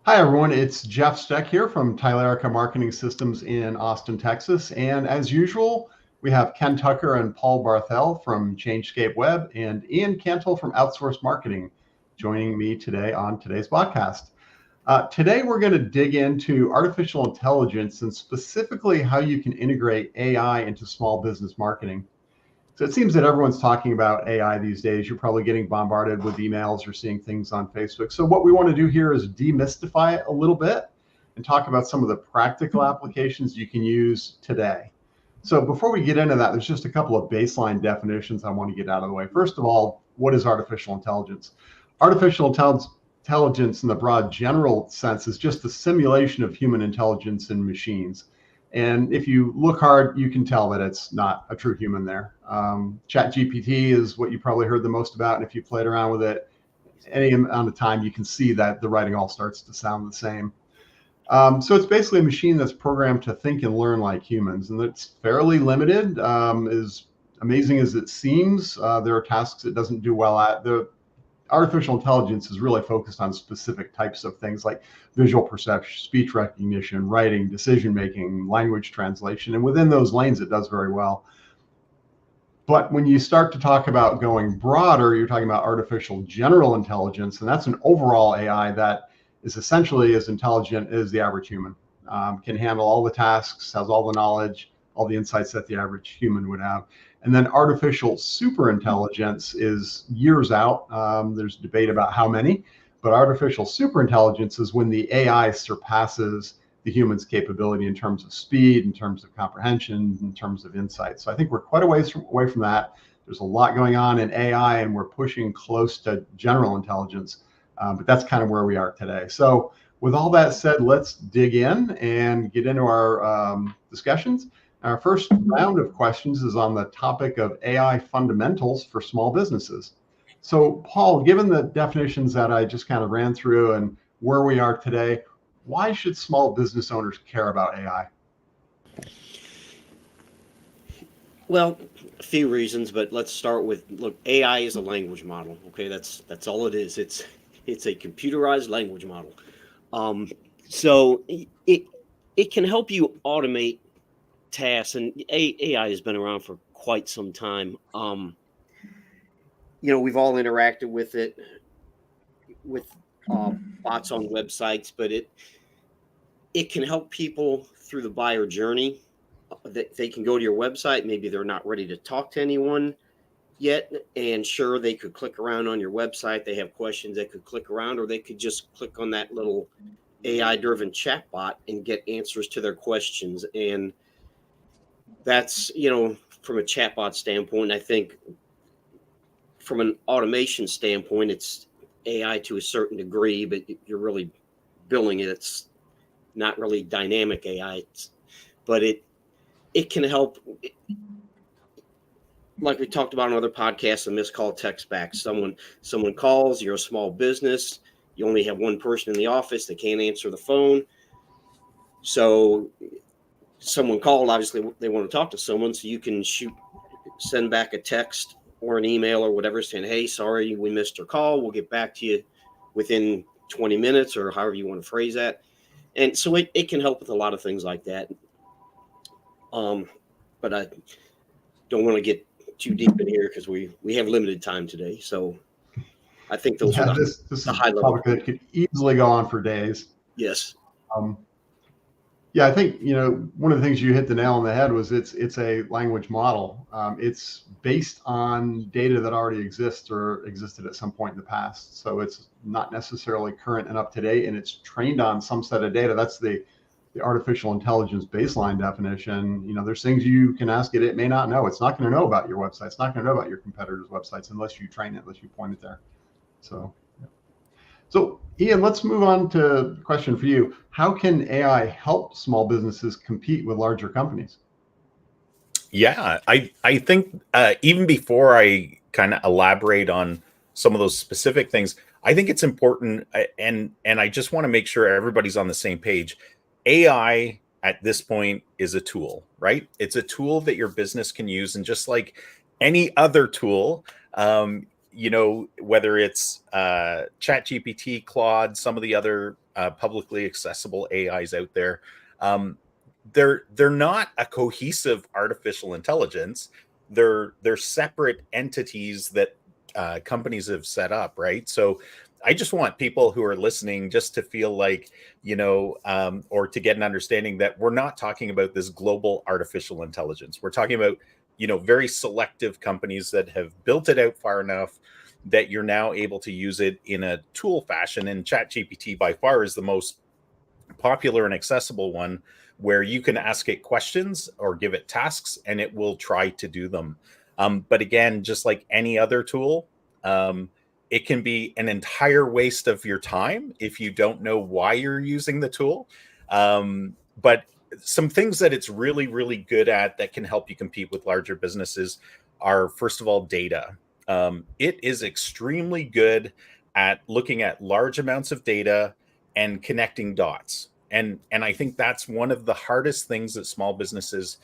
Hi, everyone. It's Jeff Steck here from Tylerica Marketing Systems in Austin, Texas. And as usual, we have Ken Tucker and Paul Barthel from Changescape Web and Ian Cantle from Outsource Marketing joining me today on today's podcast. Today, we're going to dig into artificial intelligence and specifically how you can integrate AI into small business marketing. So it seems that everyone's talking about AI these days. You're probably getting bombarded with emails or seeing things on Facebook. So what we want to do here is demystify it a little bit and talk about some of the practical applications you can use today. So before we get into that, there's just a couple of baseline definitions I want to get out of the way. First of all, what is artificial intelligence? Artificial intelligence in the broad general sense is just the simulation of human intelligence in machines. And if you look hard, you can tell that it's not a true human there. ChatGPT is what you probably heard the most about. And if you played around with it any amount of time, you can see that the writing all starts to sound the same. So it's basically a machine that's programmed to think and learn like humans. And it's fairly limited. As amazing as it seems, there are tasks it doesn't do well at. The artificial intelligence is really focused on specific types of things like visual perception, speech recognition, writing, decision making, language translation. And within those lanes, it does very well. But when you start to talk about going broader, you're talking about artificial general intelligence, and that's an overall AI that is essentially as intelligent as the average human, can handle all the tasks, has all the knowledge, all the insights that the average human would have. And then artificial superintelligence is years out. There's debate about how many, but artificial superintelligence is when the AI surpasses the human's capability in terms of speed, in terms of comprehension, in terms of insight. So I think we're quite a ways away from that. There's a lot going on in AI, and we're pushing close to general intelligence, but that's kind of where we are today. So with all that said, let's dig in and get into our discussions. Our first round of questions is on the topic of AI fundamentals for small businesses. So, Paul, given the definitions that I just kind of ran through and where we are today, why should small business owners care about AI? Well, a few reasons, but let's start with look. AI is a language model. Okay, that's all it is. It's a computerized language model. Um, so it can help you automate tasks, and AI has been around for quite some time. We've all interacted with it with bots on websites, but it can help people through the buyer journey. That they can go to your website. Maybe they're not ready to talk to anyone yet, and sure, they could click around on your website. They have questions, they could click around, or they could just click on that little AI driven chatbot and get answers to their questions. And that's, from a chatbot standpoint. I think from an automation standpoint, it's AI to a certain degree, but you're really billing it. It's not really dynamic AI, but it can help. Like we talked about on other podcasts, a missed call text back. Someone calls, you're a small business, you only have one person in the office, they can't answer the phone. So someone called, obviously they want to talk to someone, so you can send back a text or an email or whatever saying, hey, sorry, we missed your call. We'll get back to you within 20 minutes or however you want to phrase that. And so it can help with a lot of things like that. But I don't want to get too deep in here because we have limited time today. So I think those are This is the a high level. topic that could easily go on for days. Yes. Um, Yeah, I think one of the things you hit the nail on the head was it's a language model. It's based on data that already exists or existed at some point in the past. So it's not necessarily current and up to date, and it's trained on some set of data. That's the artificial intelligence baseline definition. There's things you can ask it; it may not know. It's not going to know about your website. It's not going to know about your competitors' websites unless you train it, unless you point it there. So. So, Ian, let's move on to a question for you. How can AI help small businesses compete with larger companies? Yeah, I think even before I kind of elaborate on some of those specific things, I think it's important, and I just want to make sure everybody's on the same page. AI at this point is a tool, right? It's a tool that your business can use, and just like any other tool, whether it's ChatGPT, Claude, some of the other publicly accessible AIs out there, they're not a cohesive artificial intelligence. They're separate entities that companies have set up, right? So I just want people who are listening just to feel like, or to get an understanding that we're not talking about this global artificial intelligence. We're talking about, very selective companies that have built it out far enough that you're now able to use it in a tool fashion. And ChatGPT by far is the most popular and accessible one, where you can ask it questions or give it tasks and it will try to do them. But again, just like any other tool, it can be an entire waste of your time if you don't know why you're using the tool. But some things that it's really, really good at that can help you compete with larger businesses are, first of all, data. It is extremely good at looking at large amounts of data and connecting dots. And I think that's one of the hardest things that small businesses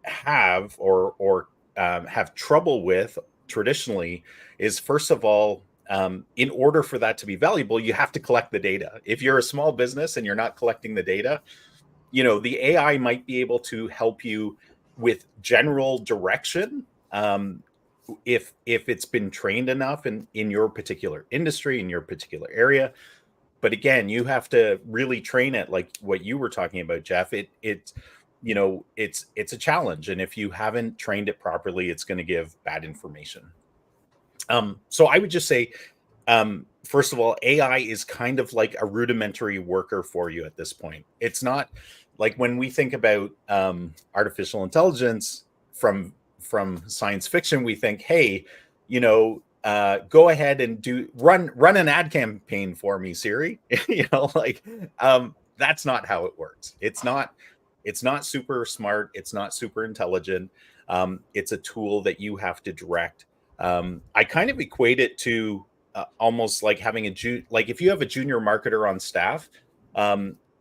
have or have trouble with traditionally is, first of all, in order for that to be valuable, you have to collect the data. If you're a small business and you're not collecting the data, the AI might be able to help you with general direction, if it's been trained enough in your particular industry, in your particular area. But again, you have to really train it, like what you were talking about, Jeff. It's a challenge, and if you haven't trained it properly, it's going to give bad information. So I would just say, first of all, AI is kind of like a rudimentary worker for you at this point. It's not like when we think about artificial intelligence from science fiction, we think, hey, go ahead and run an ad campaign for me, Siri. That's not how it works. It's not super smart. It's not super intelligent. It's a tool that you have to direct. I kind of equate it to almost like having like if you have a junior marketer on staff,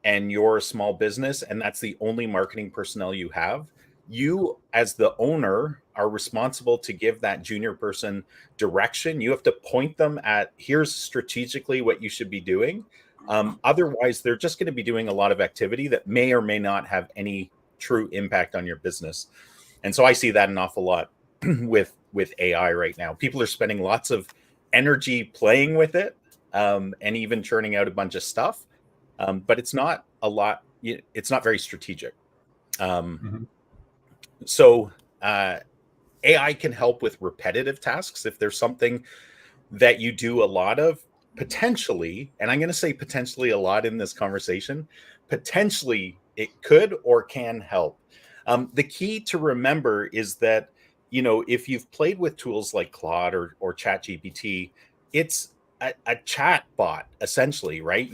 and you're a small business and that's the only marketing personnel you have, you as the owner are responsible to give that junior person direction. You have to point them at, here's strategically what you should be doing. Otherwise, they're just going to be doing a lot of activity that may or may not have any true impact on your business. And so I see that an awful lot with AI right now. People are spending lots of energy playing with it, and even churning out a bunch of stuff. But it's not a lot. It's not very strategic. So AI can help with repetitive tasks. If there's something that you do a lot of, potentially, and I'm going to say potentially a lot in this conversation, potentially it could or can help. The key to remember is that, if you've played with tools like Claude or ChatGPT, it's a chat bot essentially, right?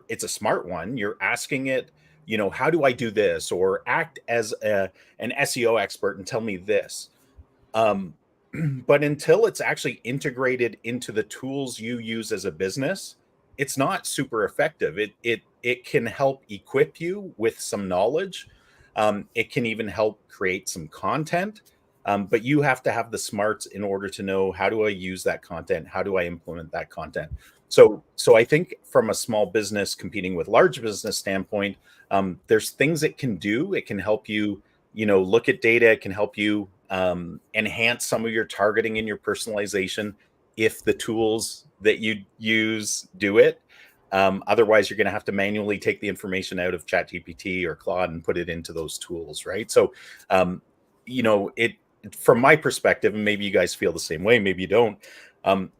It's a smart one. You're asking it, how do I do this, or act as an SEO expert and tell me this. But until it's actually integrated into the tools you use as a business, it's not super effective. It can help equip you with some knowledge. It can even help create some content. But you have to have the smarts in order to know, how do I use that content? How do I implement that content? So I think from a small business competing with large business standpoint, there's things it can do. It can help you, look at data. It can help you enhance some of your targeting and your personalization if the tools that you use do it. Otherwise, you're going to have to manually take the information out of ChatGPT or Claude and put it into those tools, right? So, from my perspective, and maybe you guys feel the same way, maybe you don't.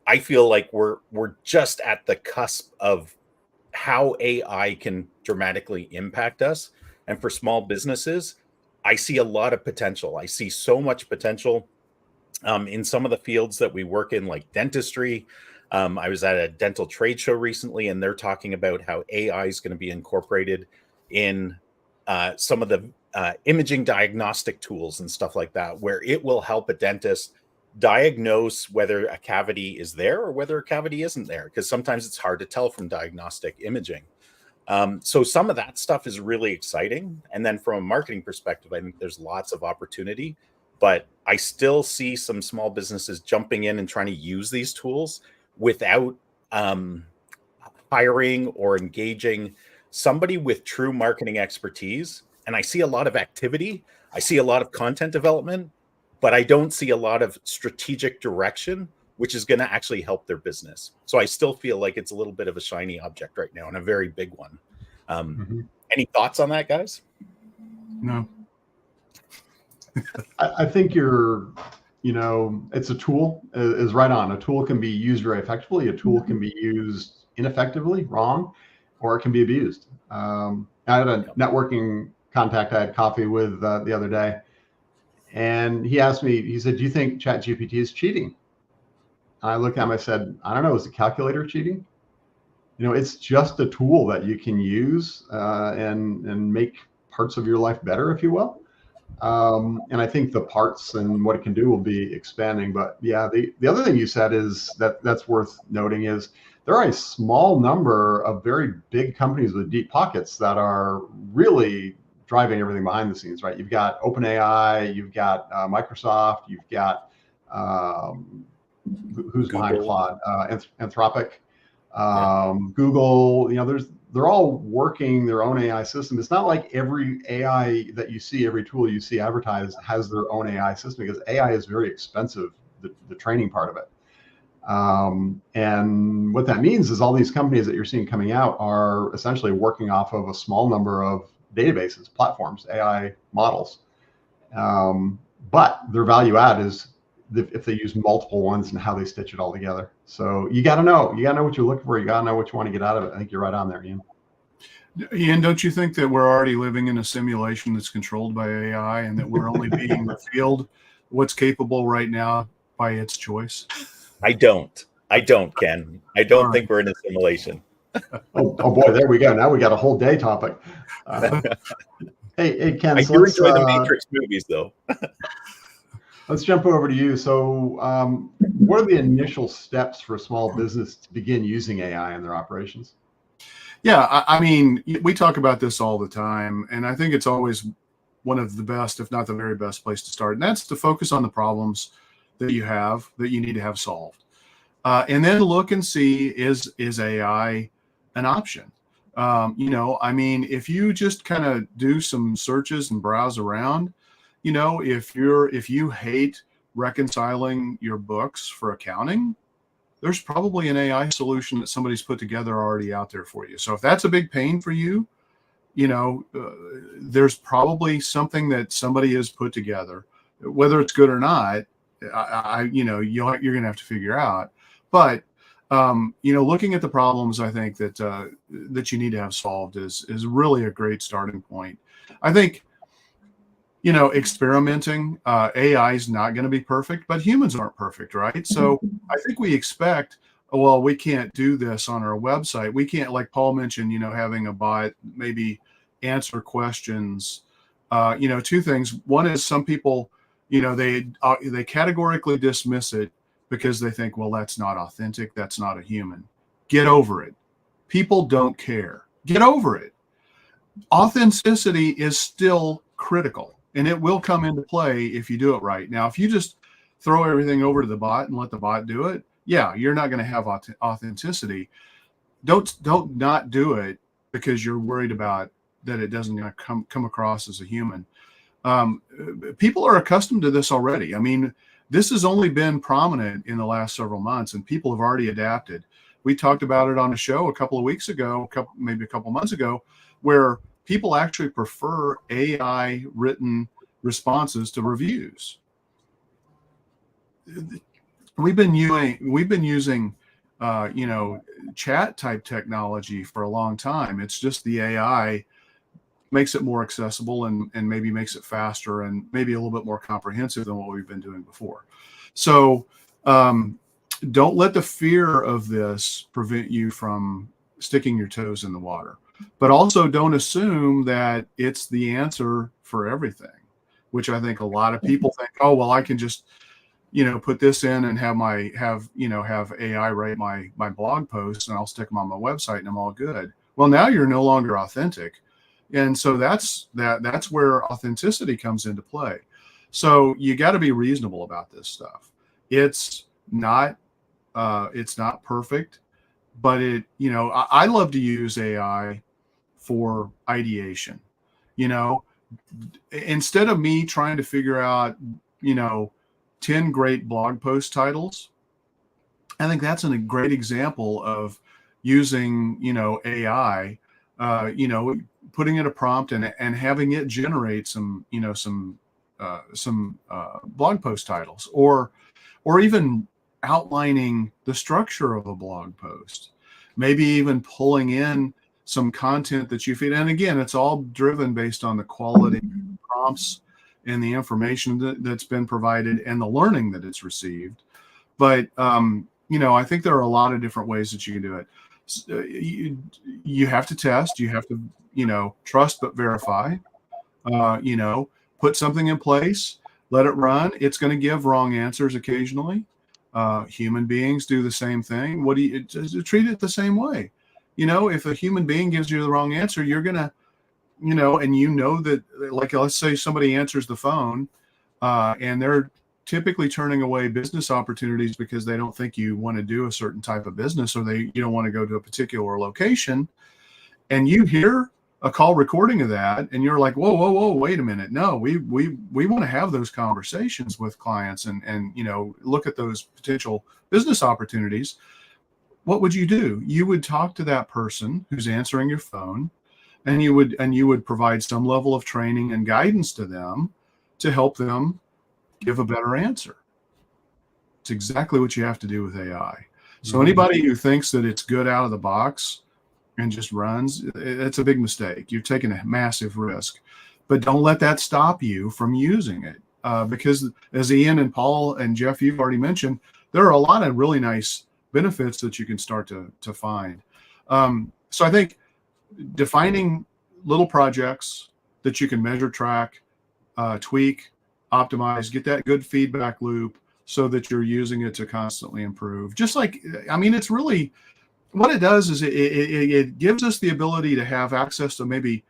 I feel like we're just at the cusp of how AI can dramatically impact us. And for small businesses, I see a lot of potential. I see so much potential in some of the fields that we work in, like dentistry. I was at a dental trade show recently, and they're talking about how AI is going to be incorporated in some of the imaging diagnostic tools and stuff like that, where it will help a dentist diagnose whether a cavity is there or whether a cavity isn't there, because sometimes it's hard to tell from diagnostic imaging. So some of that stuff is really exciting. And then from a marketing perspective, I think there's lots of opportunity. but I still see some small businesses jumping in and trying to use these tools without hiring or engaging somebody with true marketing expertise. And I see a lot of activity. I see a lot of content development, but I don't see a lot of strategic direction, which is going to actually help their business. So I still feel like it's a little bit of a shiny object right now, and a very big one. Any thoughts on that, guys? No. I think it's a tool, is right on. A tool can be used very effectively. A tool can be used ineffectively, wrong, or it can be abused. I had a networking contact I had coffee with the other day, and he asked me, he said, "Do you think ChatGPT is cheating?" And I looked at him, I said, "I don't know, is the calculator cheating?" It's just a tool that you can use and make parts of your life better, if you will. And I think the parts and what it can do will be expanding. But yeah, the other thing you said is that's worth noting is there are a small number of very big companies with deep pockets that are really driving everything behind the scenes, right? You've got OpenAI, you've got Microsoft, you've got who's behind Claude, Anthropic, Google. They're all working their own AI system. It's not like every AI that you see, every tool you see advertised has their own AI system, because AI is very expensive, the training part of it. And what that means is all these companies that you're seeing coming out are essentially working off of a small number of databases, platforms, AI models. But their value add is if they use multiple ones and how they stitch it all together. So you got to know what you're looking for. You got to know what you want to get out of it. I think you're right on there, Ian. Ian, don't you think that we're already living in a simulation that's controlled by AI, and that we're only being revealed what's capable right now by its choice? I don't, Ken. I don't think we're in a simulation. Oh boy, there we go. Now we got a whole day topic. Hey, Ken. I do enjoy the Matrix movies, though. Let's jump over to you. So what are the initial steps for a small business to begin using AI in their operations? Yeah, I mean, we talk about this all the time, and I think it's always one of the best, if not the very best place to start. And that's to focus on the problems that you need to have solved. And then look and see, is AI an option? I mean, if you just kind of do some searches and browse around, if you hate reconciling your books for accounting, there's probably an AI solution that somebody's put together already out there for you. So if that's a big pain for you, there's probably something that somebody has put together, whether it's good or not. You're going to have to figure out. But looking at the problems, I think that you need to have solved is really a great starting point. I think, experimenting, AI is not going to be perfect, but humans aren't perfect, right? So I think we expect, well, we can't do this on our website. We can't, like Paul mentioned, having a bot maybe answer questions. Two things. One is some people, they categorically dismiss it because they think, well, that's not authentic. That's not a human. Get over it. People don't care. Get over it. Authenticity is still critical, and it will come into play if you do it right. Now, if you just throw everything over to the bot and let the bot do it, yeah, you're not going to have authenticity. Don't not do it because you're worried about that it doesn't come across as a human. People are accustomed to this already. I mean, this has only been prominent in the last several months, and people have already adapted. We talked about it on a show a couple of weeks ago, maybe a couple months ago, where people actually prefer AI written responses to reviews. We've been using chat type technology for a long time. It's just the AI makes it more accessible and maybe makes it faster and maybe a little bit more comprehensive than what we've been doing before. So don't let the fear of this prevent you from sticking your toes in the water. But also don't assume that it's the answer for everything, which I think a lot of people think, oh, well, I can just, put this in and have AI write my blog posts and I'll stick them on my website and I'm all good. Well, now you're no longer authentic. And so that's where authenticity comes into play. So you got to be reasonable about this stuff. It's not perfect, but I love to use AI for ideation. Instead of me trying to figure out, 10 great blog post titles, I think that's a great example of using, AI, putting in a prompt and having it generate some blog post titles, or even outlining the structure of a blog post, maybe even pulling in some content that you feed. And again, it's all driven based on the quality prompts and the information that's been provided and the learning that it's received. But, I think there are a lot of different ways that you can do it. You have to test, you have to, trust but verify, put something in place, let it run. It's going to give wrong answers occasionally. Human beings do the same thing. What do you treat it the same way? If a human being gives you the wrong answer, you're going to, and that, like, let's say somebody answers the phone and they're typically turning away business opportunities because they don't think you want to do a certain type of business, or you don't want to go to a particular location, and you hear a call recording of that and you're like, whoa, wait a minute. No, we want to have those conversations with clients and look at those potential business opportunities. What would you do? You would talk to that person who's answering your phone, and you would provide some level of training and guidance to them to help them give a better answer. It's exactly what you have to do with AI. So anybody who thinks that it's good out of the box and just runs, it's a big mistake. You're taking a massive risk. But don't let that stop you from using it, because as Ian and Paul and Jeff, you've already mentioned, there are a lot of really nice benefits that you can start to find. So I think defining little projects that you can measure, track, tweak, optimize, get that good feedback loop so that you're using it to constantly improve. Just like, it's really, what it does is it gives us the ability to have access to maybe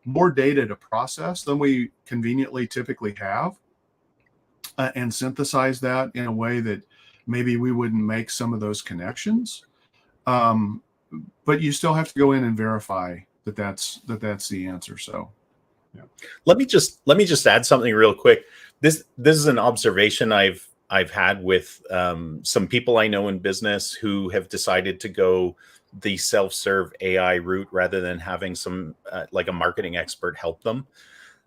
more data to process than we conveniently typically have, and synthesize that in a way that maybe we wouldn't make some of those connections. But you still have to go in and verify that's the answer. So yeah. Let me just add something real quick. This is an observation I've had with some people I know in business who have decided to go the self-serve AI route rather than having some like a marketing expert help them.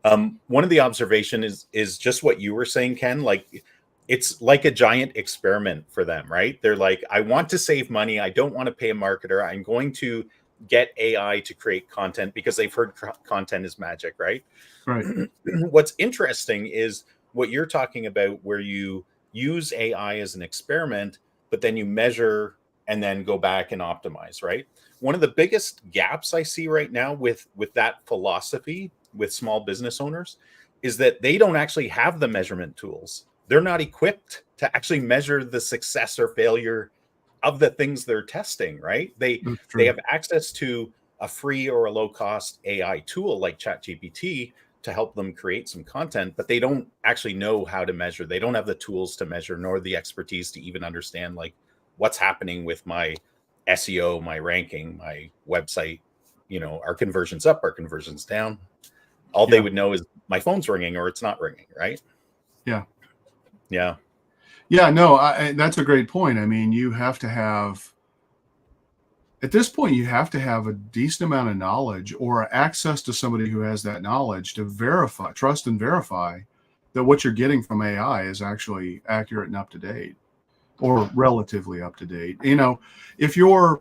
One of the observation is just what you were saying, Ken. Like, it's like a giant experiment for them, right? They're like, I want to save money. I don't want to pay a marketer. I'm going to get AI to create content because they've heard content is magic, right? Right. What's interesting is what you're talking about, where you use AI as an experiment, but then you measure and then go back and optimize, right? One of the biggest gaps I see right now with that philosophy with small business owners is that they don't actually have the measurement tools. They're not equipped to actually measure the success or failure of the things they're testing, right? They have access to a free or a low cost AI tool like ChatGPT to help them create some content, but they don't actually know how to measure. They don't have the tools to measure, nor the expertise to even understand like what's happening with my SEO, my ranking, my website. Our conversions up, our conversions down. All they would know is my phone's ringing or it's not ringing, right? Yeah. Yeah. Yeah, no, that's a great point. You have to have, at this point, you have to have a decent amount of knowledge or access to somebody who has that knowledge to trust and verify that what you're getting from AI is actually accurate and up to date, or relatively up to date. If you're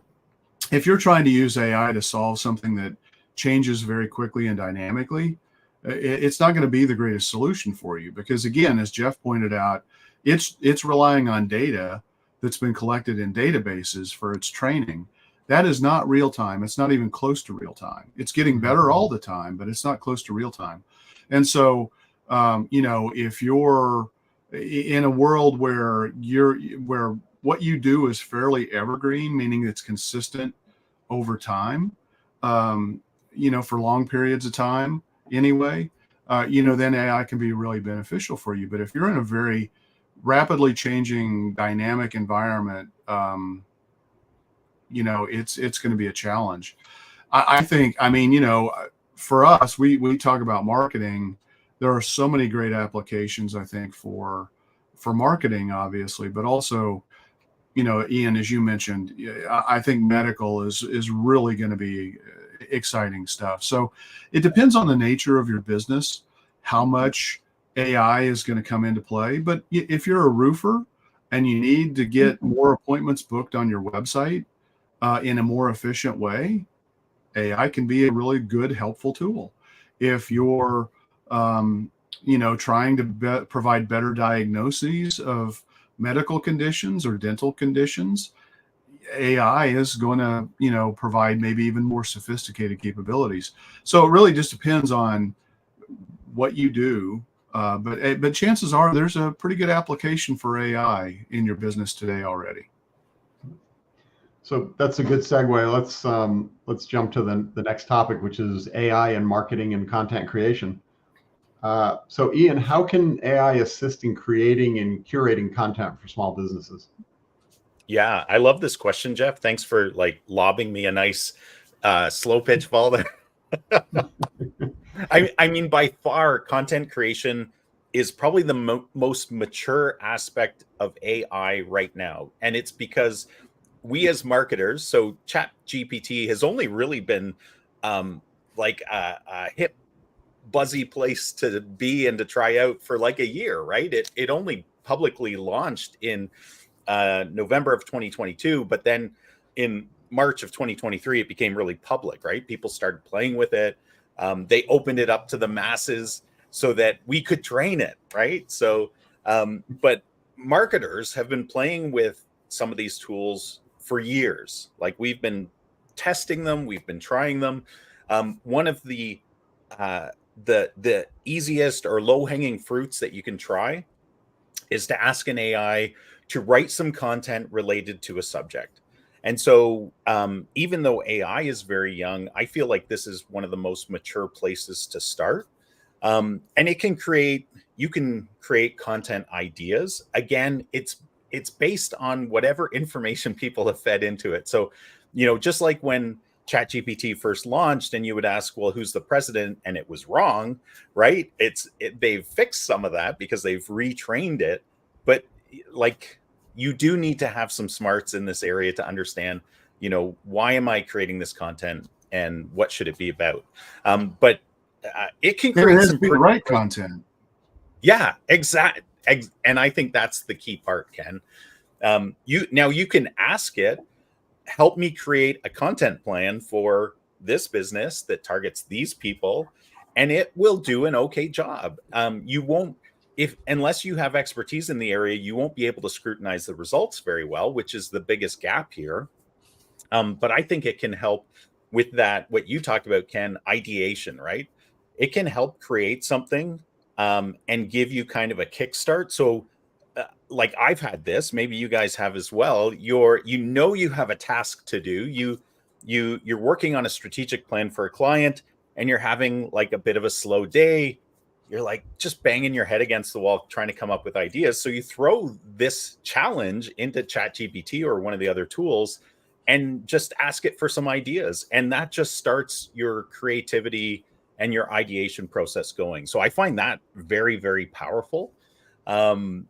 trying to use AI to solve something that changes very quickly and dynamically, it's not going to be the greatest solution for you, because again, as Jeff pointed out, it's relying on data that's been collected in databases for its training. That is not real time. It's not even close to real time. It's getting better all the time, but it's not close to real time. And so, if you're in a world where what you do is fairly evergreen, meaning it's consistent over time, for long periods of time anyway, then AI can be really beneficial for you. But if you're in a very rapidly changing dynamic environment, it's going to be a challenge. I think, for us, we talk about marketing. There are so many great applications, I think, for marketing, obviously, but also, Ian, as you mentioned, I think medical is really going to be exciting stuff. So it depends on the nature of your business, how much AI is going to come into play. But if you're a roofer and you need to get more appointments booked on your website in a more efficient way, AI can be a really good, helpful tool. If you're, trying to provide better diagnoses of medical conditions or dental conditions, AI is going to, provide maybe even more sophisticated capabilities. So it really just depends on what you do. But chances are there's a pretty good application for AI in your business today already. So that's a good segue. Let's jump to the next topic, which is AI and marketing and content creation. So Ian, how can AI assist in creating and curating content for small businesses? Yeah, I love this question, Jeff. Thanks for lobbing me a nice slow pitch ball there. I mean, by far, content creation is probably the most mature aspect of AI right now. And it's because we as marketers, so Chat GPT has only really been a hip, buzzy place to be and to try out for a year, right? It only publicly launched in November of 2022, but then in March of 2023, it became really public, right? People started playing with it. They opened it up to the masses so that we could train it, right? So, but marketers have been playing with some of these tools for years. We've been testing them, we've been trying them. One of the easiest or low-hanging fruits that you can try is to ask an AI to write some content related to a subject. And so even though AI is very young, I feel like this is one of the most mature places to start. And you can create content ideas. Again, it's based on whatever information people have fed into it. So, just like when ChatGPT first launched and you would ask, well, who's the president? And it was wrong, right? They've fixed some of that because they've retrained it. But you do need to have some smarts in this area to understand, why am I creating this content and what should it be about? But it can create some the right content. Yeah, exactly. And I think that's the key part, Ken. You can ask it, help me create a content plan for this business that targets these people, and it will do an okay job. You won't, unless you have expertise in the area, you won't be able to scrutinize the results very well, which is the biggest gap here. But I think it can help with that, what you talked about, Ken, ideation, right? It can help create something and give you kind of a kickstart. So I've had this, maybe you guys have as well. You have a task to do. You're working on a strategic plan for a client and you're having a bit of a slow day. You're just banging your head against the wall trying to come up with ideas. So you throw this challenge into ChatGPT or one of the other tools and just ask it for some ideas. And that just starts your creativity and your ideation process going. So I find that very, very powerful. And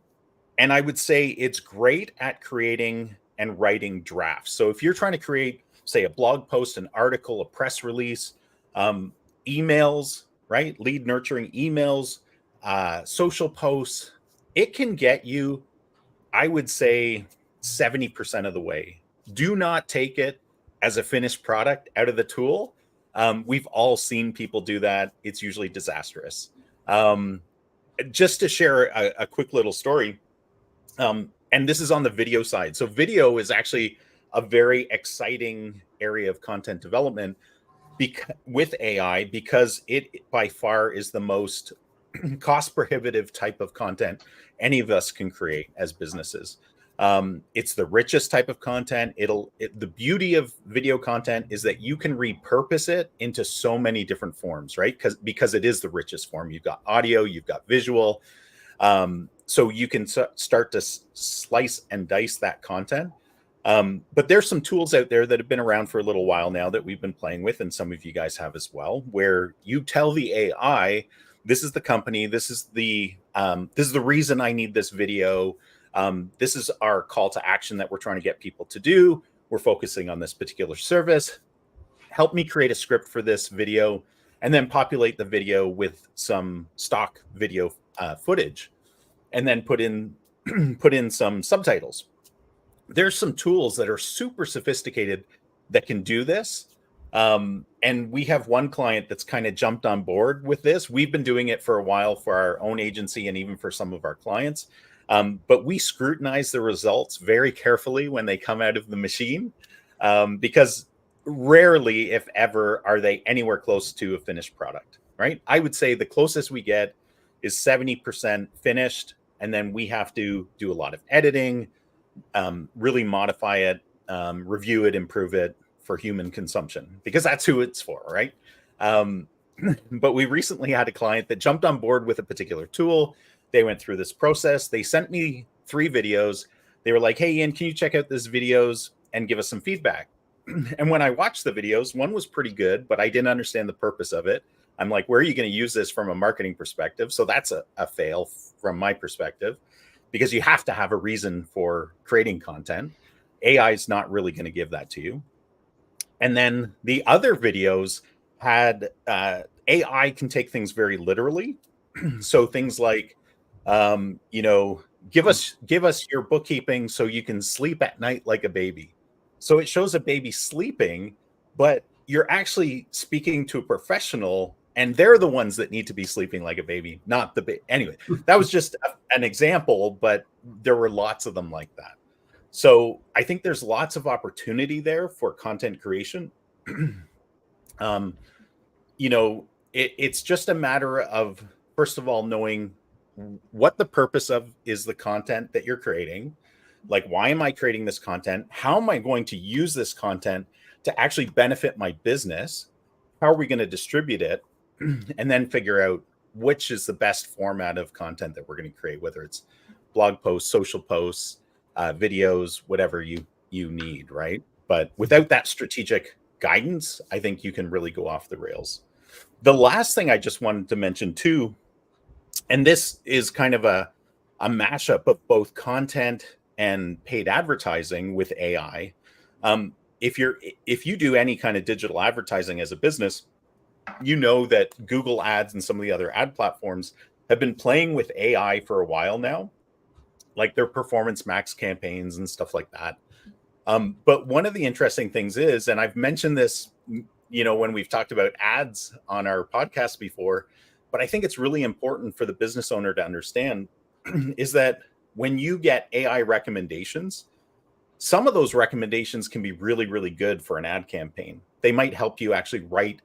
I would say it's great at creating and writing drafts. So if you're trying to create, say, a blog post, an article, a press release, emails, right? Lead nurturing emails, social posts, it can get you, I would say, 70% of the way. Do not take it as a finished product out of the tool. We've all seen people do that. It's usually disastrous. Just to share a quick little story, and this is on the video side. So video is actually a very exciting area of content development with AI, because it by far is the most cost prohibitive type of content any of us can create as businesses. It's the richest type of content. The beauty of video content is that you can repurpose it into so many different forms, right? Because it is the richest form. You've got audio, you've got visual. So you can start to slice and dice that content. But there's some tools out there that have been around for a little while now that we've been playing with, and some of you guys have as well, where you tell the AI, this is the company, this is the reason I need this video. This is our call to action that we're trying to get people to do. We're focusing on this particular service. Help me create a script for this video, and then populate the video with some stock video footage, and then put in some subtitles. There's some tools that are super sophisticated that can do this. And we have one client that's kind of jumped on board with this. We've been doing it for a while for our own agency and even for some of our clients. But we scrutinize the results very carefully when they come out of the machine, because rarely, if ever, are they anywhere close to a finished product, right? I would say the closest we get is 70% finished, and then we have to do a lot of editing, really modify it, review it, improve it for human consumption, because that's who it's for, right? But we recently had a client that jumped on board with a particular tool. They went through this process. They sent me 3 videos. They were like, hey, Ian, can you check out these videos and give us some feedback? And when I watched the videos, one was pretty good, but I didn't understand the purpose of it. I'm like, where are you going to use this from a marketing perspective? So that's a fail from my perspective, because you have to have a reason for creating content. AI is not really going to give that to you. And then the other videos had AI can take things very literally. So things like, give us your bookkeeping so you can sleep at night like a baby. So it shows a baby sleeping, but you're actually speaking to a professional, and they're the ones that need to be sleeping like a baby, not the baby. Anyway, that was just an example, but there were lots of them like that. So I think there's lots of opportunity there for content creation. It's just a matter of, first of all, knowing what the purpose of is the content that you're creating. Like, why am I creating this content? How am I going to use this content to actually benefit my business? How are we going to distribute it? And then figure out which is the best format of content that we're going to create, whether it's blog posts, social posts, videos, whatever you need, right? But without that strategic guidance, I think you can really go off the rails. The last thing I just wanted to mention too, and this is kind of a mashup of both content and paid advertising with AI. If you do any kind of digital advertising as a business, you know that Google Ads and some of the other ad platforms have been playing with AI for a while now, like their Performance Max campaigns and stuff like that. But one of the interesting things is, and I've mentioned this, when we've talked about ads on our podcast before, but I think it's really important for the business owner to understand is that when you get AI recommendations, some of those recommendations can be really, really good for an ad campaign. They might help you actually write,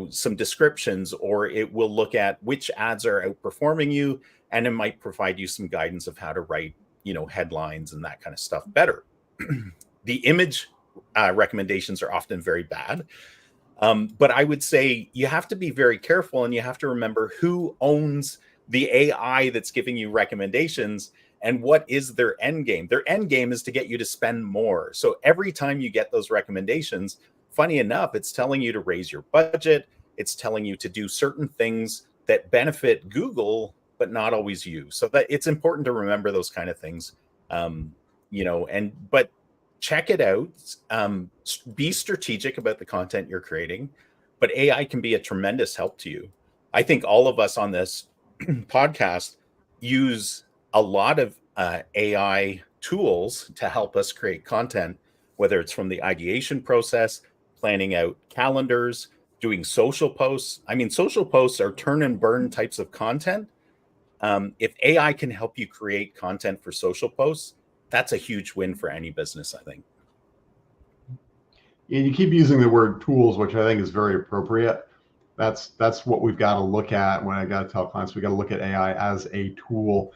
some descriptions, or it will look at which ads are outperforming you, and it might provide you some guidance of how to write, headlines and that kind of stuff better. The image recommendations are often very bad. But I would say you have to be very careful, and you have to remember who owns the AI that's giving you recommendations and what is their end game. Their end game is to get you to spend more. So every time you get those recommendations, funny enough, it's telling you to raise your budget. It's telling you to do certain things that benefit Google, but not always you. So that it's important to remember those kind of things, but check it out. Be strategic about the content you're creating, but AI can be a tremendous help to you. I think all of us on this podcast use a lot of AI tools to help us create content, whether it's from the ideation process, planning out calendars, doing social posts. I mean, social posts are turn and burn types of content. If AI can help you create content for social posts, that's a huge win for any business, I think. And you keep using the word tools, which I think is very appropriate. That's what we've got to look at when I got to tell clients we got to look at AI as a tool.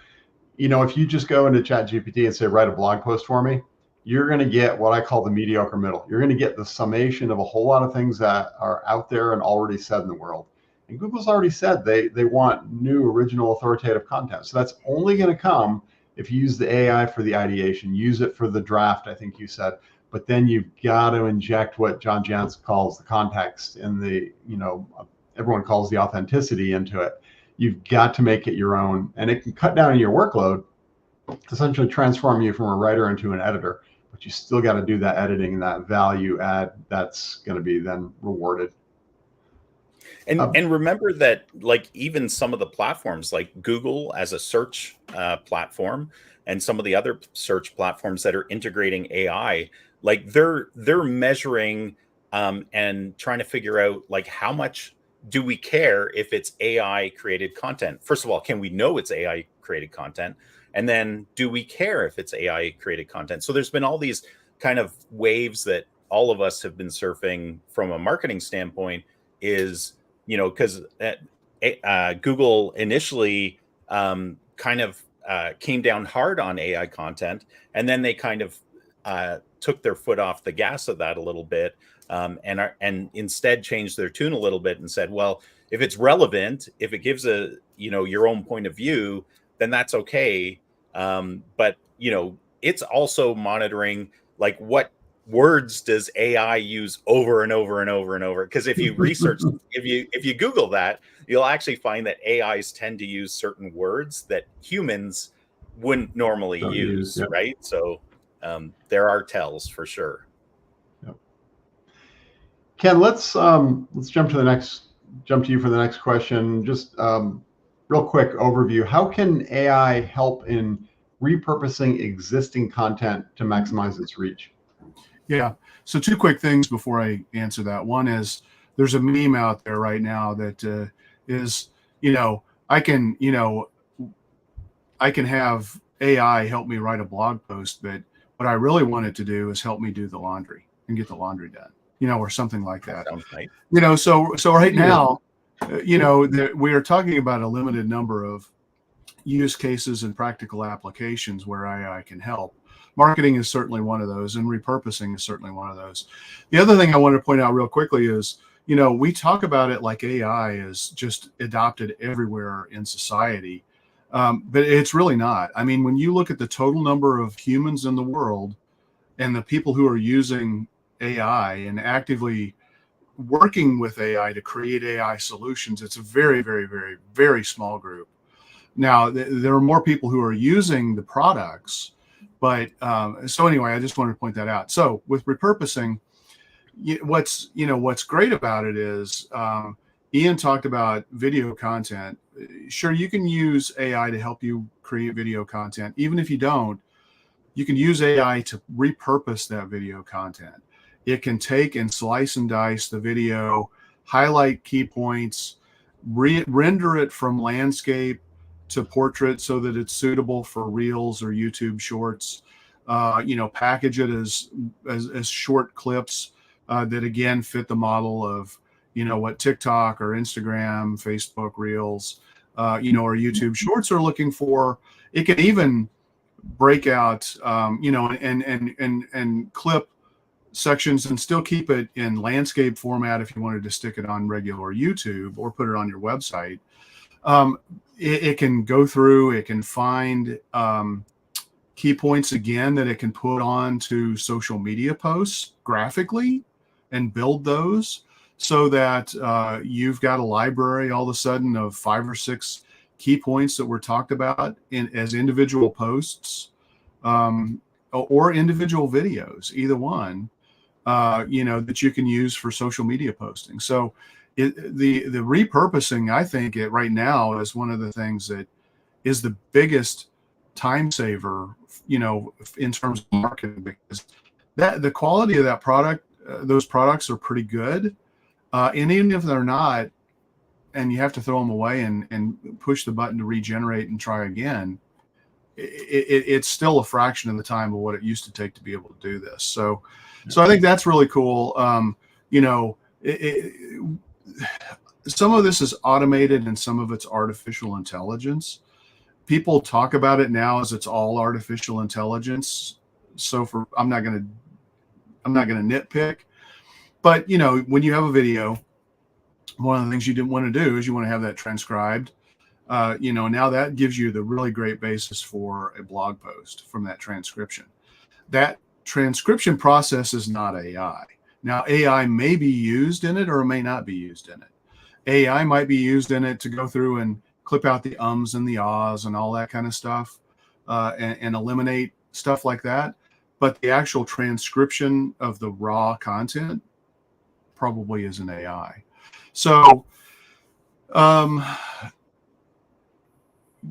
you know, if you just go into ChatGPT and say, write a blog post for me, you're going to get what I call the mediocre middle. You're going to get the summation of a whole lot of things that are out there and already said in the world. And Google's already said they want new, original, authoritative content. So that's only going to come if you use the AI for the ideation, use it for the draft, I think you said. But then you've got to inject what John Jantsch calls the context and the, you know, everyone calls the authenticity into it. You've got to make it your own, and it can cut down on your workload, essentially transform you from a writer into an editor. But you still got to do that editing and that value add that's going to be then rewarded. And remember that, like, even some of the platforms like Google as a search platform and some of the other search platforms that are integrating AI, like they're measuring and trying to figure out, like, how much do we care if it's AI created content? First of all, can we know it's AI created content? And then do we care if it's AI created content? So there's been all these kind of waves that all of us have been surfing from a marketing standpoint, is, you know, because Google initially kind of came down hard on AI content, and then they kind of took their foot off the gas of that a little bit, and instead changed their tune a little bit and said, well, if it's relevant, if it gives a, you know, your own point of view, then that's okay. But, you know, it's also monitoring, like, what words does AI use over and over and over and over? Because if you research, if you Google that, you'll actually find that AIs tend to use certain words that humans wouldn't normally use, yep. Right? So there are tells for sure. Yep. Ken, let's jump to you for the next question. Just real quick overview. How can AI help in repurposing existing content to maximize its reach? Yeah. So two quick things before I answer that. One is, there's a meme out there right now that is, you know, I can have AI help me write a blog post, but what I really want it to do is help me do the laundry and get the laundry done, you know, or something like that. Sounds nice. You know, so right now, you know, we are talking about a limited number of use cases and practical applications where AI can help. Marketing is certainly one of those, and repurposing is certainly one of those. The other thing I want to point out real quickly is, you know, we talk about it like AI is just adopted everywhere in society, but it's really not. I mean, when you look at the total number of humans in the world and the people who are using AI and actively working with AI to create AI solutions, it's a very, very, very, very small group. Now, there are more people who are using the products, but so anyway, I just wanted to point that out. So with repurposing, what's great about it is, Ian talked about video content. Sure, you can use AI to help you create video content. Even if you don't, you can use AI to repurpose that video content. It can take and slice and dice the video, highlight key points, render it from landscape to portrait so that it's suitable for Reels or YouTube Shorts. Package it as short clips that again fit the model of, you know, what TikTok or Instagram, Facebook Reels, or YouTube Shorts are looking for. It can even break out, and clip sections and still keep it in landscape format if you wanted to stick it on regular YouTube or put it on your website. It can go through, it can find key points again that it can put on to social media posts graphically and build those so that you've got a library all of a sudden of 5 or 6 key points that were talked about as individual posts or individual videos, either one, that you can use for social media posting. So the repurposing, I think right now is one of the things that is the biggest time saver, in terms of marketing, because the quality of that product, those products are pretty good. And even if they're not, and you have to throw them away and push the button to regenerate and try again, it's still a fraction of the time of what it used to take to be able to do this. So I think that's really cool. Some of this is automated and some of it's artificial intelligence. people talk about it now as it's all artificial intelligence. So I'm not going to nitpick, but when you have a video, one of the things you didn't want to do is you want to have that transcribed. Now that gives you the really great basis for a blog post from that transcription. That transcription process is not AI. Now, AI may be used in it or it may not be used in it. AI might be used in it to go through and clip out the ums and the ahs and all that kind of stuff, and eliminate stuff like that. But the actual transcription of the raw content probably is an AI. So,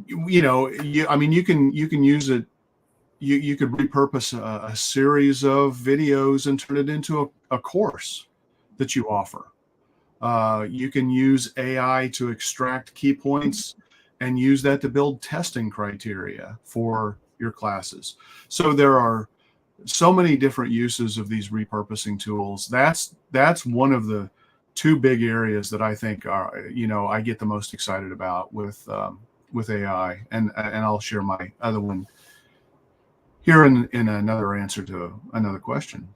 you can use it. You could repurpose a series of videos and turn it into a course that you offer. You can use AI to extract key points and use that to build testing criteria for your classes. So there are so many different uses of these repurposing tools. That's one of the two big areas that I think are, I get the most excited about with AI, and I'll share my other one here in another answer to another question.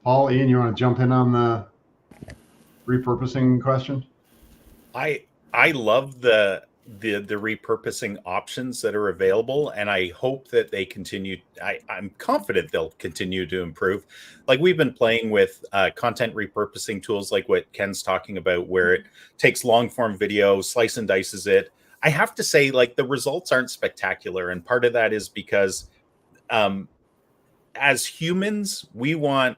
Paul, Ian, you want to jump in on the repurposing question? I love the repurposing options that are available, and I hope that they continue. I'm confident they'll continue to improve. Like, we've been playing with content repurposing tools like what Ken's talking about, where it takes long form video, slice and dices it. I have to say, like, the results aren't spectacular, and part of that is because as humans, we want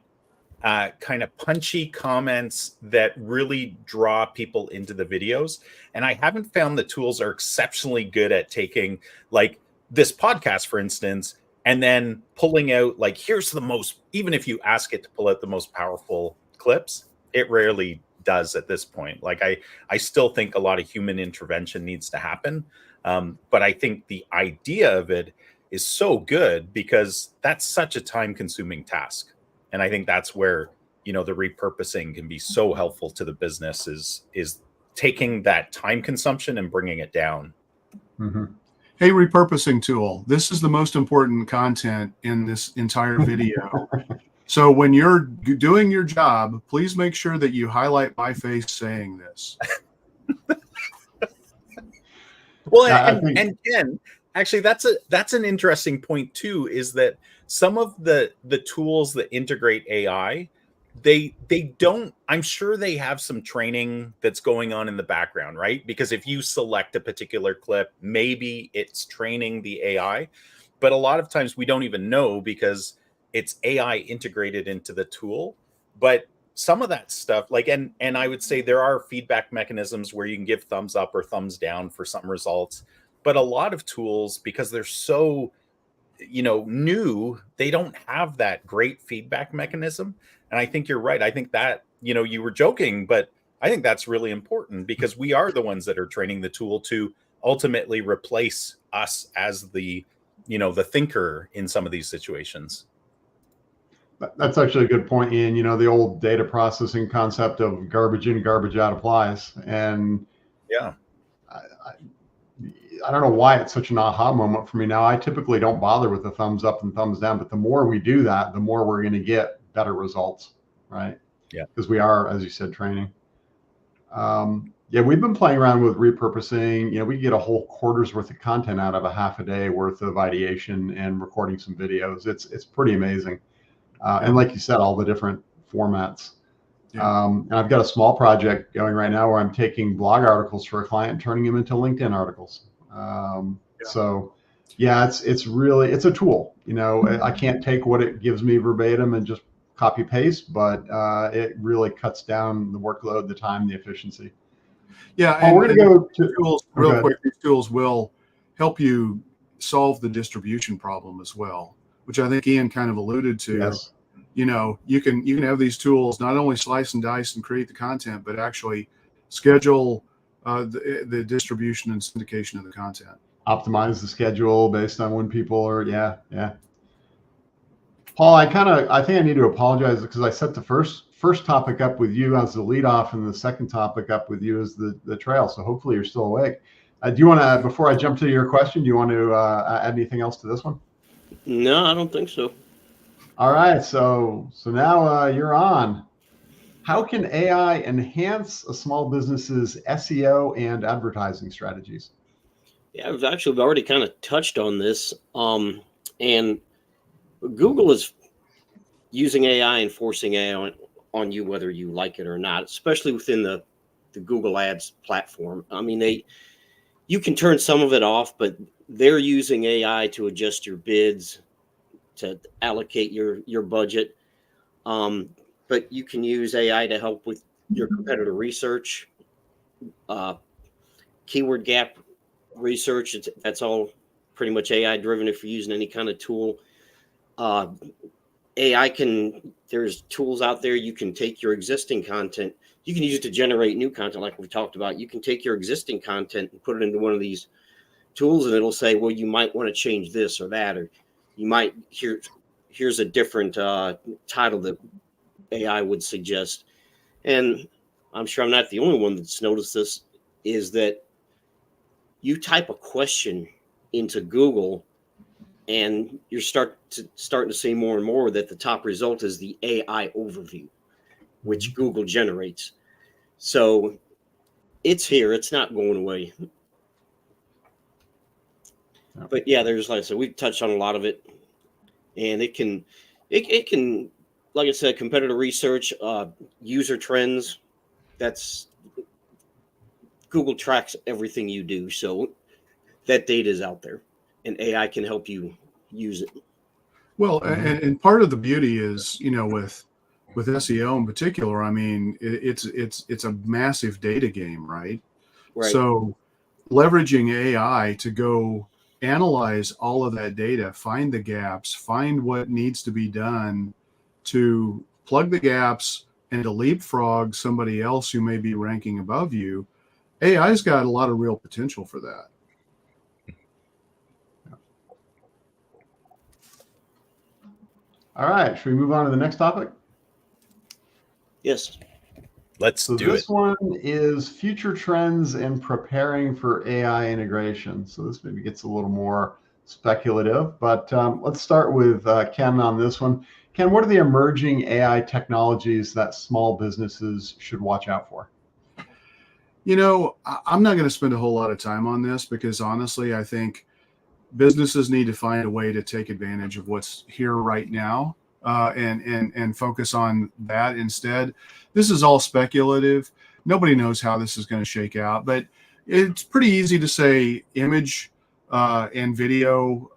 kind of punchy comments that really draw people into the videos. And I haven't found the tools are exceptionally good at taking, like, this podcast, for instance, and then pulling out, like, here's the most, even if you ask it to pull out the most powerful clips, it rarely does at this point. Like, I still think a lot of human intervention needs to happen. But I think the idea of it is so good because that's such a time consuming task. And I think that's where, the repurposing can be so helpful to the business is taking that time consumption and bringing it down. Mm-hmm. Hey, repurposing tool, this is the most important content in this entire video. So when you're doing your job, please make sure that you highlight my face saying this. Well, and Ken, actually, that's an interesting point too, is that some of the tools that integrate AI, they don't, I'm sure they have some training that's going on in the background, right? Because if you select a particular clip, maybe it's training the AI, but a lot of times we don't even know because it's AI integrated into the tool. But some of that stuff, like, and I would say there are feedback mechanisms where you can give thumbs up or thumbs down for some results. But a lot of tools, because they're so, new, they don't have that great feedback mechanism. And I think you're right. I think that, you were joking, but I think that's really important because we are the ones that are training the tool to ultimately replace us as the thinker in some of these situations. That's actually a good point, Ian. The old data processing concept of garbage in, garbage out applies. And yeah, I don't know why it's such an aha moment for me now. I typically don't bother with the thumbs up and thumbs down, but the more we do that, the more we're going to get better results, right? Yeah. Because we are, as you said, training. We've been playing around with repurposing. We get a whole quarter's worth of content out of a half a day worth of ideation and recording some videos. It's pretty amazing. And like you said, all the different formats. Yeah. And I've got a small project going right now where I'm taking blog articles for a client and turning them into LinkedIn articles. So yeah, it's really, it's a tool. I can't take what it gives me verbatim and just copy paste, but it really cuts down the workload, the time, the efficiency. Yeah, and we're going to go to tools real quick. These tools will help you solve the distribution problem as well, which I think Ian kind of alluded to. Yes. You can have these tools not only slice and dice and create the content, but actually schedule the distribution and syndication of the content. Optimize the schedule based on when people are, yeah. Paul, I think I need to apologize because I set the first topic up with you as the lead off and the second topic up with you as the trail. So hopefully you're still awake. Do you want to, before I jump to your question, do you want to add anything else to this one? No, I don't think so. All right, so now you're on. How can AI enhance a small business's SEO and advertising strategies? Yeah, I've actually already kind of touched on this. And Google is using AI and forcing AI on you, whether you like it or not, especially within the Google Ads platform. I mean, you can turn some of it off, but they're using AI to adjust your bids, to allocate your budget. But you can use AI to help with your competitor research, keyword gap research. That's all pretty much AI driven if you're using any kind of tool. There's tools out there. You can take your existing content. You can use it to generate new content like we talked about. You can take your existing content and put it into one of these tools and it'll say, well, you might want to change this or that, or you might here's a different title that AI would suggest. And I'm sure I'm not the only one that's noticed this, is that you type a question into Google and you're starting to see more and more that the top result is the AI overview, which Google generates. So it's here. It's not going away. But yeah, there's, like I said, we've touched on a lot of it, and it can, like I said, competitor research, user trends. That's Google tracks everything you do, so that data is out there, and AI can help you use it. Well, and part of the beauty is, with SEO in particular, I mean, it's a massive data game, right? Right. So leveraging AI to go analyze all of that data, find the gaps, find what needs to be done to plug the gaps and to leapfrog somebody else who may be ranking above you. AI's got a lot of real potential for that. All right, should we move on to the next topic? Yes. Let's do it. This one is future trends in preparing for AI integration. So this maybe gets a little more speculative, but let's start with Ken on this one. Ken, what are the emerging AI technologies that small businesses should watch out for? I'm not going to spend a whole lot of time on this because honestly, I think businesses need to find a way to take advantage of what's here right now and focus on that instead. This is all speculative. Nobody knows how this is going to shake out, but it's pretty easy to say image and video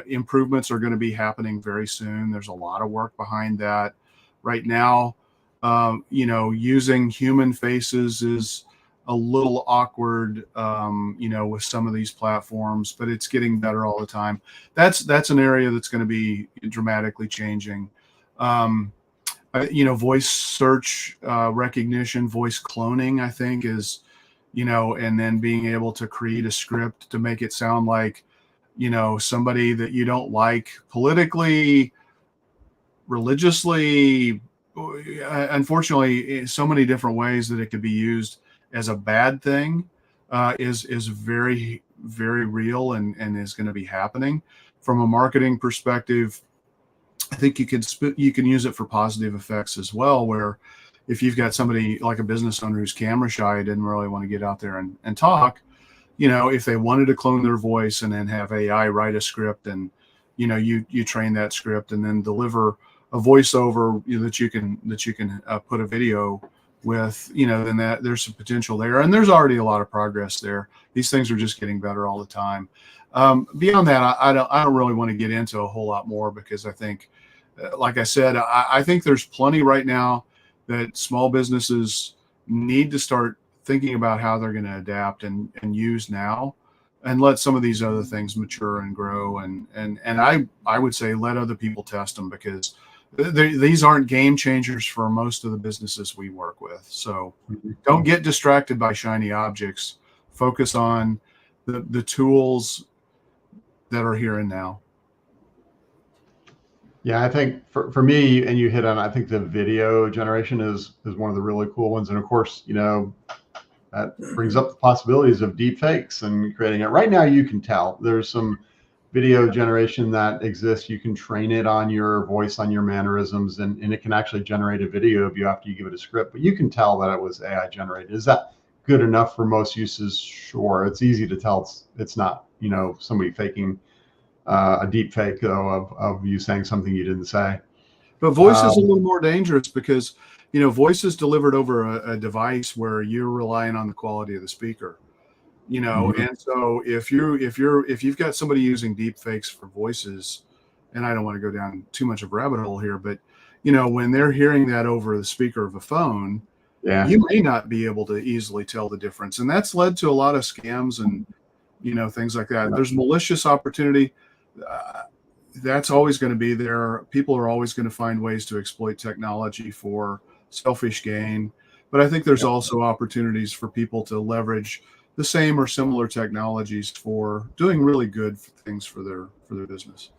improvements are going to be happening very soon. There's a lot of work behind that right now. Using human faces is a little awkward, with some of these platforms, but it's getting better all the time. That's an area that's going to be dramatically changing. Voice search recognition, voice cloning, I think is, and then being able to create a script to make it sound like, somebody that you don't like politically, religiously, unfortunately, so many different ways that it could be used as a bad thing is very, very real and is going to be happening. From a marketing perspective, I think you can use it for positive effects as well, where if you've got somebody like a business owner who's camera shy, didn't really want to get out there and talk, if they wanted to clone their voice and then have AI write a script and, you train that script and then deliver a voiceover that you can put a video with, then that there's some potential there. And there's already a lot of progress there. These things are just getting better all the time. Beyond that, I don't really want to get into a whole lot more because I think, like I said, I think there's plenty right now that small businesses need to start thinking about how they're going to adapt and use now, and let some of these other things mature and grow. And I would say let other people test them because these aren't game changers for most of the businesses we work with. So don't get distracted by shiny objects. Focus on the tools that are here and now. Yeah, I think for me, and you hit on, I think the video generation is one of the really cool ones. And of course, that brings up the possibilities of deep fakes and creating it. Right now, you can tell there's some video generation that exists. You can train it on your voice, on your mannerisms, and it can actually generate a video of you after you give it a script. But you can tell that it was AI generated. Is that good enough for most uses? Sure. It's easy to tell it's not, somebody faking a deep fake, though, of you saying something you didn't say. But voice is a little more dangerous because, voice is delivered over a device where you're relying on the quality of the speaker. And so if you've got somebody using deep fakes for voices, and I don't want to go down too much of a rabbit hole here, but when they're hearing that over the speaker of a phone, you may not be able to easily tell the difference. And that's led to a lot of scams and things like that. There's malicious opportunity. That's always going to be there. People are always going to find ways to exploit technology for selfish gain. But I think there's also opportunities for people to leverage the same or similar technologies for doing really good things for their business.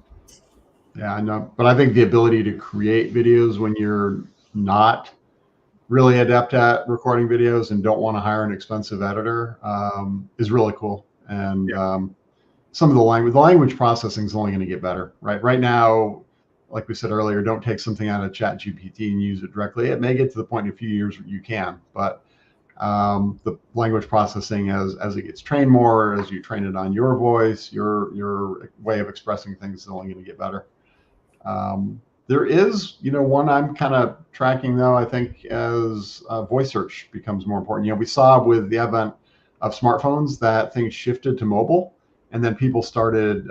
Yeah, I know. But I think the ability to create videos when you're not really adept at recording videos and don't want to hire an expensive editor is really cool. And some of the language processing is only going to get better, right? Right now, like we said earlier, don't take something out of ChatGPT and use it directly. It may get to the point in a few years where you can, but the language processing as it gets trained more, as you train it on your voice, your way of expressing things is only going to get better. There is, one I'm kind of tracking though, I think as voice search becomes more important. We saw with the advent of smartphones that things shifted to mobile, and then people started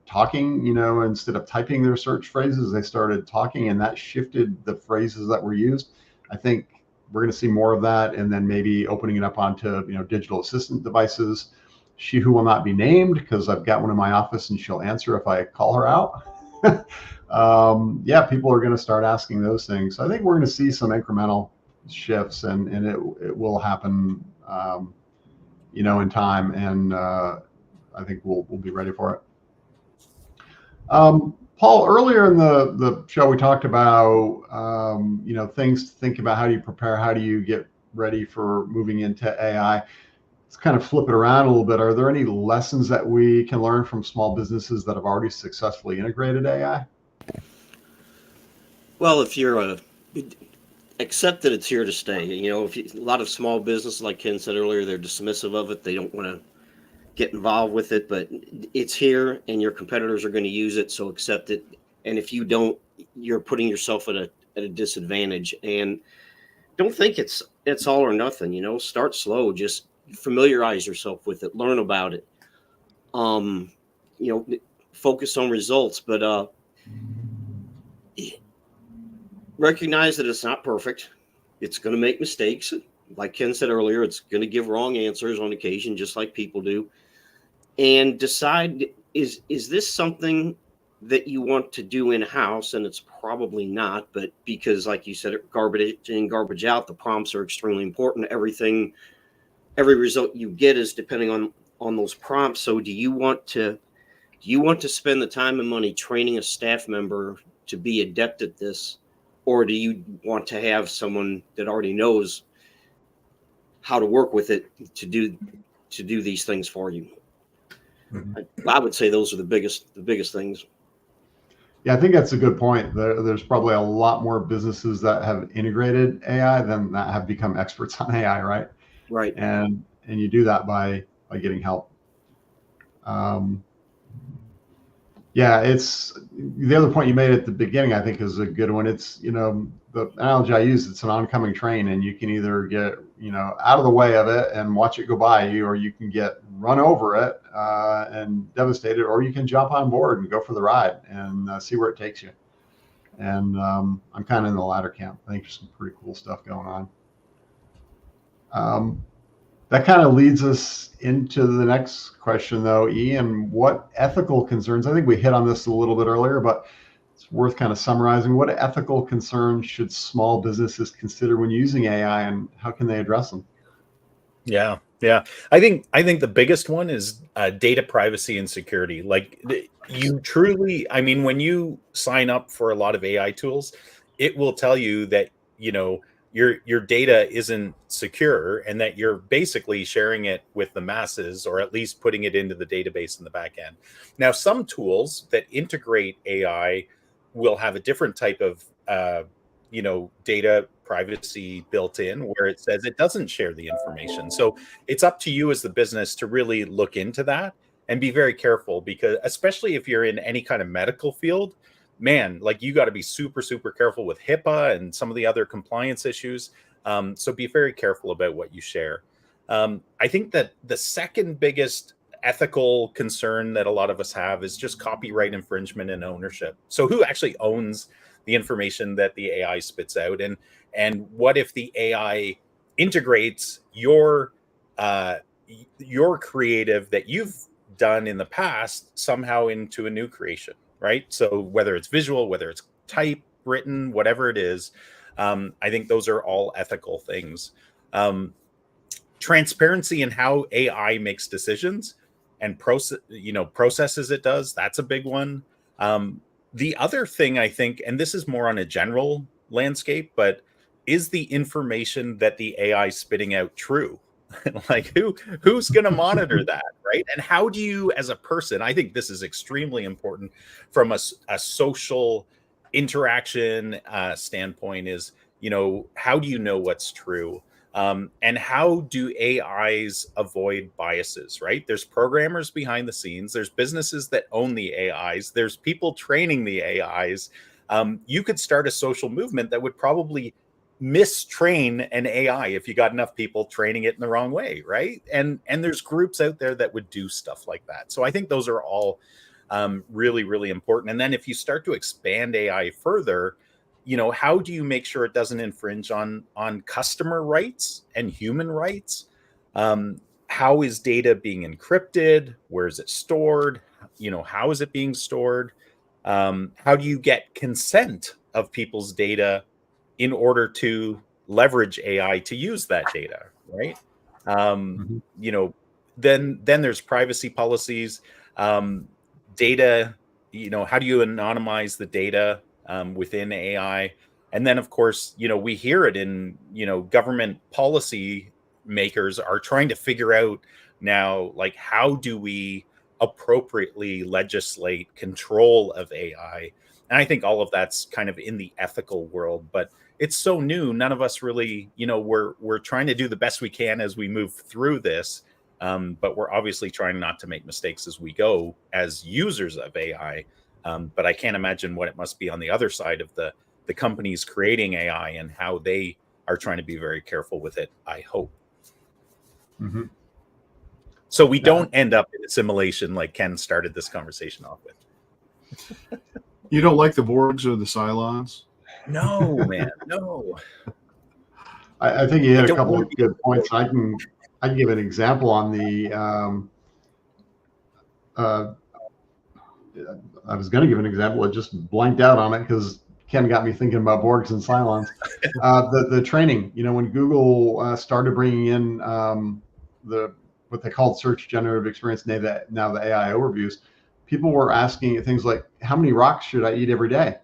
talking, instead of typing their search phrases, they started talking, and that shifted the phrases that were used. I think we're going to see more of that, and then maybe opening it up onto, digital assistant devices. She who will not be named, because I've got one in my office and she'll answer if I call her out. People are going to start asking those things. So I think we're going to see some incremental shifts, and it will happen, in time, and I think we'll be ready for it. Paul, earlier in the show, we talked about, things to think about. How do you prepare? How do you get ready for moving into AI? Let's kind of flip it around a little bit. Are there any lessons that we can learn from small businesses that have already successfully integrated AI? Well, if you're accept that it's here to stay. A lot of small businesses, like Ken said earlier, they're dismissive of it. They don't want to get involved with it, but it's here and your competitors are going to use it. So accept it. And if you don't, you're putting yourself at a disadvantage. And don't think it's all or nothing. Start slow. Just familiarize yourself with it. Learn about it. Focus on results, but recognize that it's not perfect. It's going to make mistakes. Like Ken said earlier, it's going to give wrong answers on occasion, just like people do. And decide, is this something that you want to do in-house? And it's probably not, but because, like you said, garbage in, garbage out, the prompts are extremely important. Every result you get is depending on those prompts. So do you want to spend the time and money training a staff member to be adept at this? Or do you want to have someone that already knows how to work with it to do these things for you? Mm-hmm. I would say those are the biggest things. Yeah, I think that's a good point. There's probably a lot more businesses that have integrated AI than that have become experts on AI, right? Right. And you do that by getting help. It's the other point you made at the beginning, I think, is a good one. It's, the analogy I use, it's an oncoming train, and you can either get, out of the way of it and watch it go by you, or you can get run over it and devastated, or you can jump on board and go for the ride and see where it takes you. And I'm kind of in the latter camp. I think there's some pretty cool stuff going on. That kind of leads us into the next question, though, Ian. What ethical concerns? I think we hit on this a little bit earlier, but it's worth kind of summarizing. What ethical concerns should small businesses consider when using AI, and how can they address them? Yeah, Yeah, I think the biggest one is data privacy and security. Like you truly, I mean, when you sign up for a lot of AI tools, it will tell you that your data isn't secure and that you're basically sharing it with the masses, or at least putting it into the database in the back end. Now, some tools that integrate AI will have a different type of data privacy built in, where it says it doesn't share the information. So it's up to you as the business to really look into that and be very careful, because especially if you're in any kind of medical field, man, like you got to be super, super careful with HIPAA and some of the other compliance issues. So be very careful about what you share. I think that the second biggest ethical concern that a lot of us have is just copyright infringement and ownership. So who actually owns the information that the AI spits out, and what if the AI integrates your creative that you've done in the past somehow into a new creation, right? So whether it's visual, whether it's type, written, whatever it is, I think those are all ethical things. Transparency in how AI makes decisions and processes it does, that's a big one. The other thing I think, and this is more on a general landscape, but is the information that the AI is spitting out true? Like who's going to monitor that, right? And how do you, as a person, I think this is extremely important from a social interaction standpoint, is, how do you know what's true? And how do AIs avoid biases, right? There's programmers behind the scenes. There's businesses that own the AIs. There's people training the AIs. You could start a social movement that would probably mistrain an AI if you got enough people training it in the wrong way, right? And there's groups out there that would do stuff like that. So I think those are all really, really important. And then if you start to expand AI further, how do you make sure it doesn't infringe on customer rights and human rights? How is data being encrypted? Where is it stored? How is it being stored? How do you get consent of people's data in order to leverage AI to use that data, right? Then there's privacy policies, data. How do you anonymize the data within AI? And then, of course, we hear it in, government policy makers are trying to figure out now, like, how do we appropriately legislate control of AI? And I think all of that's kind of in the ethical world, but it's so new. None of us really, we're trying to do the best we can as we move through this. But we're obviously trying not to make mistakes as we go as users of AI. But I can't imagine what it must be on the other side of the companies creating AI and how they are trying to be very careful with it, I hope. Mm-hmm. So we don't end up in a simulation like Ken started this conversation off with. You don't like the Borgs or the Cylons? No, man, no. I think you hit a couple of good points. I can give an example on the. I was going to give an example. It just blanked out on it because Ken got me thinking about Borgs and Cylons. The training. When Google started bringing in what they called search generative experience, now the AI overviews, people were asking things like, "How many rocks should I eat every day?"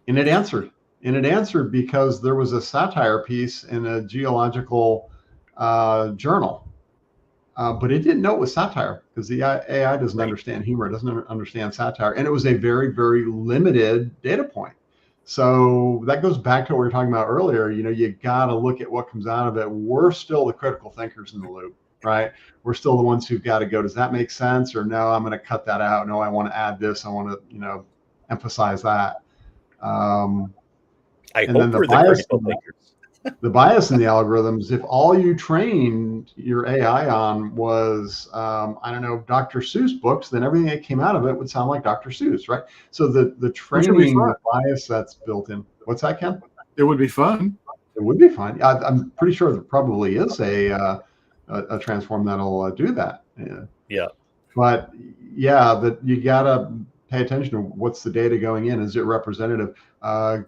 And it answered. And it answered because there was a satire piece in a geological journal. But it didn't know it was satire because the AI doesn't understand humor, it doesn't understand satire. And it was a very, very limited data point. So that goes back to what we were talking about earlier. You got to look at what comes out of it. We're still the critical thinkers in the loop, right? We're still the ones who've got to go, does that make sense? Or no, I'm going to cut that out. No, I want to add this. I want to, emphasize that. I hope we're the critical thinkers. The bias in the algorithms, if all you trained your AI on was, Dr. Seuss books, then everything that came out of it would sound like Dr. Seuss, right? So the training, the bias that's built in. What's that, Ken? It would be fun. It would be fun. I'm pretty sure there probably is a transform that'll do that. Yeah. But yeah, that you gotta pay attention to what's the data going in. Is it representative?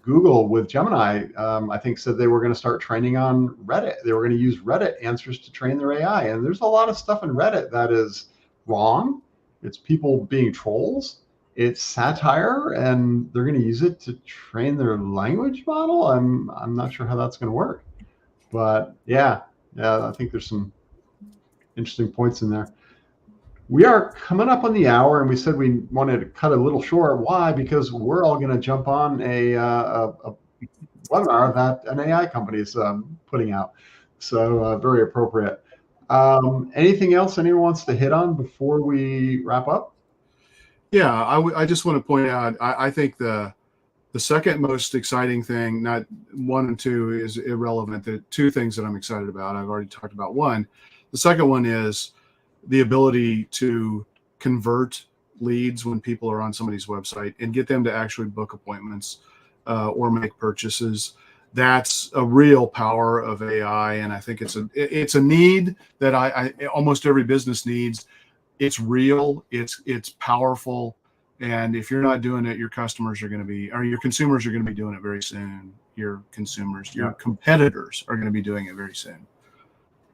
Google with Gemini, I think, said they were going to start training on Reddit. They were going to use Reddit answers to train their AI. And there's a lot of stuff in Reddit that is wrong. It's people being trolls. It's satire, and they're going to use it to train their language model. I'm not sure how that's going to work. But yeah, I think there's some interesting points in there. We are coming up on the hour, and we said we wanted to cut a little short. Why? Because we're all going to jump on a webinar that an AI company is putting out. So very appropriate. Anything else anyone wants to hit on before we wrap up? Yeah, I just want to point out, I think the second most exciting thing, not 1 and 2 is irrelevant. The 2 things that I'm excited about, I've already talked about one. The second one is the ability to convert leads when people are on somebody's website and get them to actually book appointments or make purchases. That's a real power of AI, and I think it's a need that I almost every business needs. It's real, it's powerful, and if you're not doing it, your customers are going to be, or your consumers are going to be doing it very soon. Your competitors are going to be doing it very soon.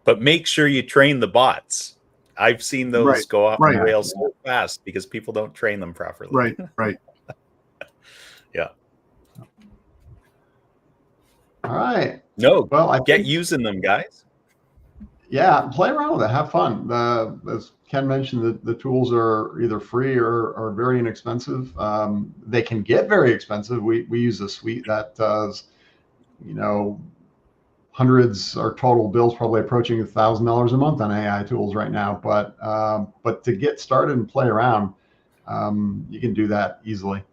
But make sure you train the bots. I've seen those go off the rails so fast because people don't train them properly. Right. Yeah. All right. No, well, I get using them, guys. Yeah, play around with it. Have fun. As Ken mentioned, the tools are either free or very inexpensive. They can get very expensive. We use a suite that does, hundreds, our total bills probably approaching $1,000 a month on AI tools right now. But to get started and play around, you can do that easily.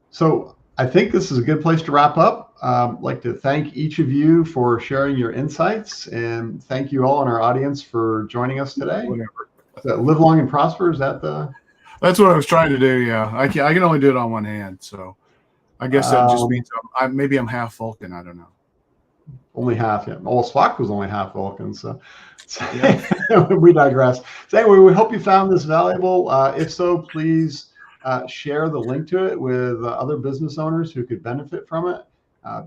So I think this is a good place to wrap up. I'd like to thank each of you for sharing your insights, and thank you all in our audience for joining us today. Live long and prosper. Is that the? That's what I was trying to do. Yeah, I can only do it on one hand, so I guess that just means maybe I'm half Vulcan. I don't know. Only half, yeah. Well, Spock was only half Vulcan, so yeah. We digress. So anyway, we hope you found this valuable. If so, please share the link to it with other business owners who could benefit from it.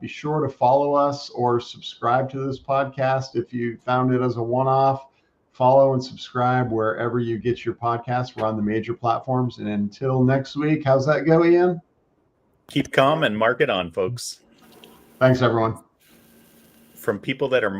Be sure to follow us or subscribe to this podcast if you found it as a one-off. Follow and subscribe wherever you get your podcasts. We're on the major platforms. And until next week, how's that go, Ian? Keep calm and mark it on, folks. Thanks, everyone. From people that are